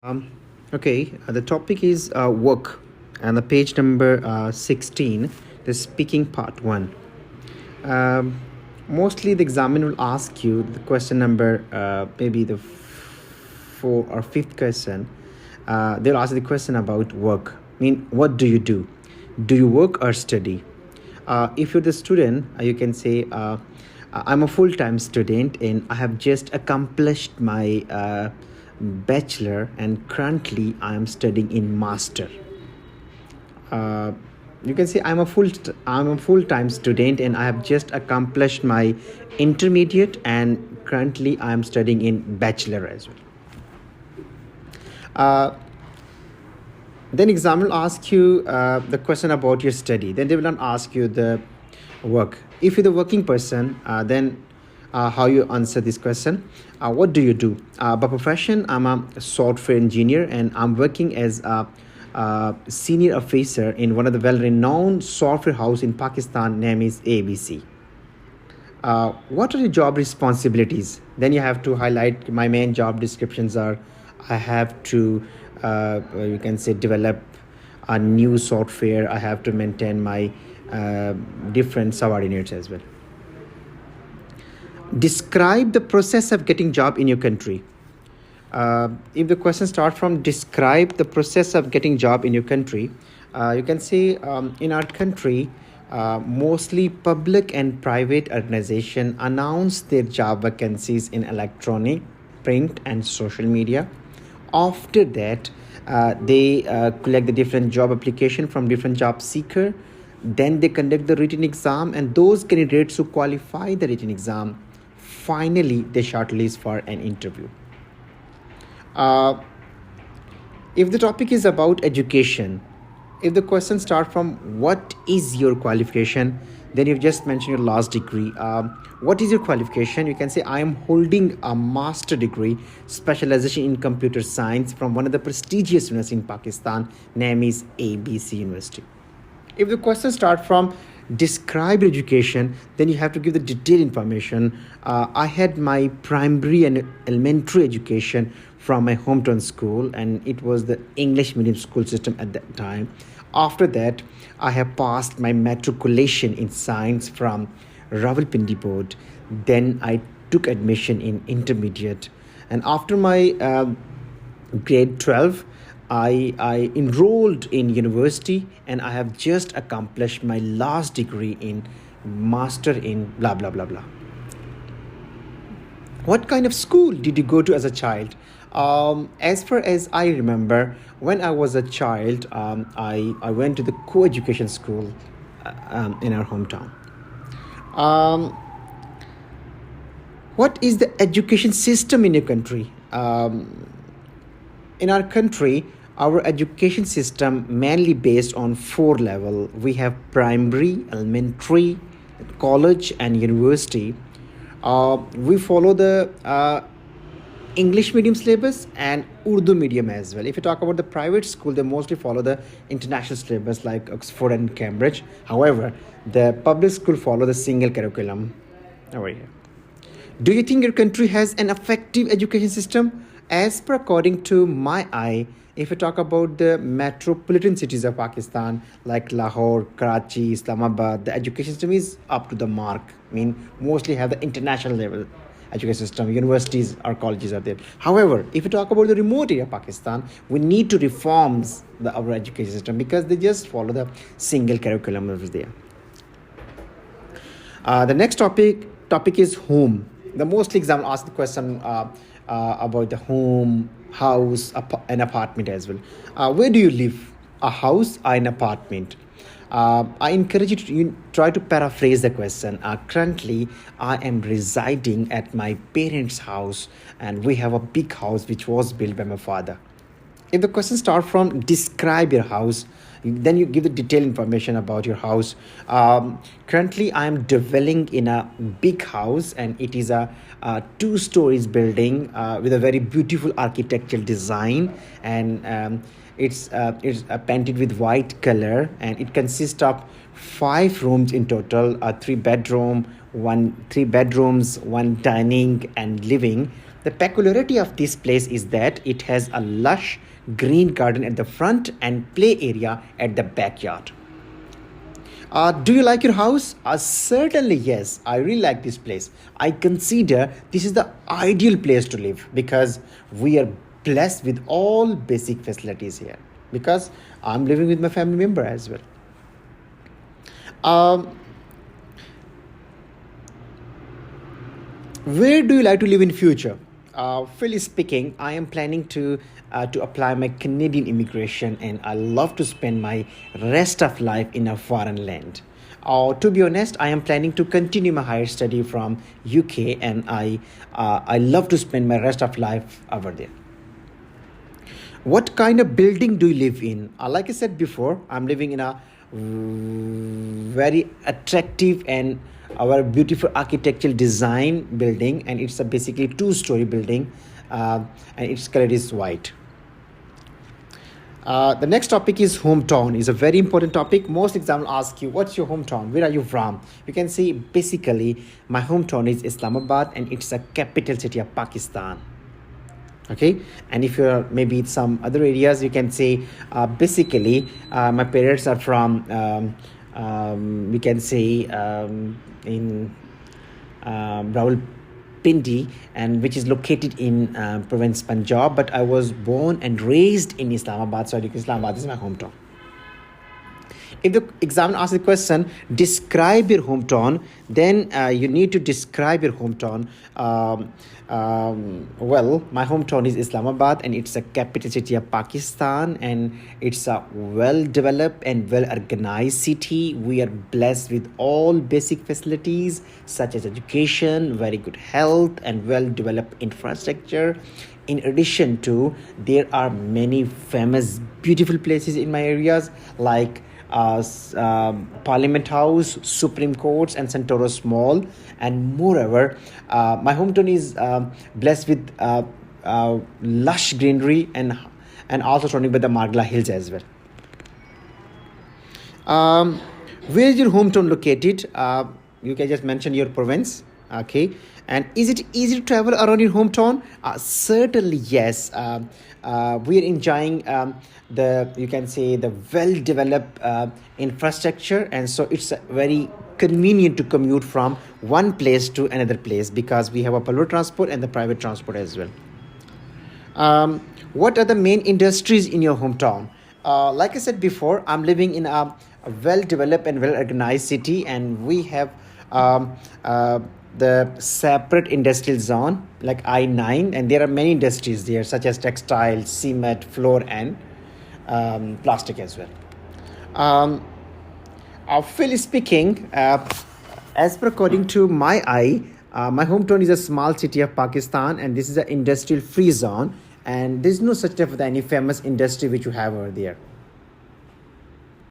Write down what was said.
Um, the topic is work, and the page number 16, the speaking part 1. Um, Mostly, the examiner will ask you the question number, maybe the fourth or fifth question. They'll ask the question about work. I mean, what do you do? Do you work or study? If you're the student, you can say, I'm a full time student and I have just accomplished my bachelor, and currently I am studying in master. Uh, you can say I'm a full time student and I have just accomplished my intermediate, and currently I am studying in bachelor as well. Uh, then exam will ask you the question about your study. Then they will not ask you the work. If you're the working person, then how you answer this question. What do you do? By profession, I'm a software engineer and I'm working as a senior officer in one of the well-renowned software house in Pakistan, name is ABC. What are your job responsibilities? Then you have to highlight my main job descriptions are I have to you can say develop a new software. I have to maintain my different subordinates as well. Describe the process of getting job in your country. If the question starts from describe the process of getting job in your country, you can say in our country, mostly public and private organization announce their job vacancies in electronic, print, and social media. After that, they collect the different job application from different job seeker. Then they conduct the written exam, and those candidates who qualify the written exam, finally they shortlist for an interview. Uh, if the topic is about education, if the question starts from what is your qualification, then you've just mentioned your last degree. What is your qualification? You can say I am holding a master degree, specialization in computer science from one of the prestigious universities in Pakistan, name is ABC University. If the question starts from describe education, then you have to give the detailed information. I had my primary and elementary education from my hometown school, and it was the English medium school system at that time. After that, I have passed my matriculation in science from Rawalpindi board. Then I took admission in intermediate, and after my grade 12, I enrolled in university, and I have just accomplished my last degree in master in blah blah blah blah. What kind of school did you go to as a child? As far as I remember, when I was a child, I went to the co-education school in our hometown. Um, what is the education system in your country? In our country, our education system mainly based on four level. We have primary, elementary, college, and university. We follow the English medium syllabus and Urdu medium as well. If you talk about the private school, they mostly follow the international syllabus like Oxford and Cambridge. However, the public school follow the single curriculum over here. Do you think your country has an effective education system? As per according to my eye, if you talk about the metropolitan cities of Pakistan like Lahore, Karachi, Islamabad, the education system is up to the mark. I mean, mostly have the international level education system, universities or colleges are there. However, if you talk about the remote area of Pakistan, we need to reform our education system because they just follow the single curriculum over there. The next topic is home. The mostly exam ask the question about the home, house, an apartment as well. Where do you live? A house or an apartment? I encourage you to try to paraphrase the question. Currently, I am residing at my parents' house, and we have a big house which was built by my father. If the question starts from describe your house, then you give the detailed information about your house. Currently, I am dwelling in a big house, and it is a two stories building with a very beautiful architectural design, and it's painted with white color, and it consists of five rooms in total: three bedrooms, one dining and living. The peculiarity of this place is that it has a lush green garden at the front and play area at the backyard. Do you like your house? Certainly, yes. I really like this place. I consider this is the ideal place to live because we are blessed with all basic facilities here. Because I'm living with my family member as well. Um, where do you like to live in future? Freely speaking, I am planning to apply my Canadian immigration, and I love to spend my rest of life in a foreign land. To be honest, I am planning to continue my higher study from UK, and I love to spend my rest of life over there. What kind of building do you live in? Like I said before, I'm living in a very attractive and our beautiful architectural design building, and it's a basically two-story building, and its color is white. The next topic is hometown. Is a very important topic. Most exams ask you, what's your hometown? Where are you from? You can see basically my hometown is Islamabad, and it's a capital city of Pakistan. Okay, and if you're maybe some other areas, you can say basically my parents are from we can say in Rawalpindi, and which is located in province Punjab, but I was born and raised in Islamabad, so Islamabad is my hometown. If the examiner asks the question, describe your hometown, then you need to describe your hometown. Well, my hometown is Islamabad, and it's a capital city of Pakistan, and it's a well-developed and well-organized city. We are blessed with all basic facilities such as education, very good health, and well-developed infrastructure. In addition to, there are many famous, beautiful places in my areas like Parliament House, Supreme Courts, and Santoros Mall. And moreover, my hometown is blessed with lush greenery and also surrounded by the Margla Hills as well. Where is your hometown located? You can just mention your province. Okay, and is it easy to travel around your hometown? Certainly yes. We are enjoying the, you can say, the well developed infrastructure, and so it's very convenient to commute from one place to another place because we have a public transport and the private transport as well. What are the main industries in your hometown? Like I said before, I'm living in a well developed and well organized city, and we have the separate industrial zone like I-9, and there are many industries there such as textiles, cement, floor, and plastic as well. Freely speaking, as per according to my eye, my hometown is a small city of Pakistan, and this is an industrial free zone, and there's no such type of any famous industry which you have over there.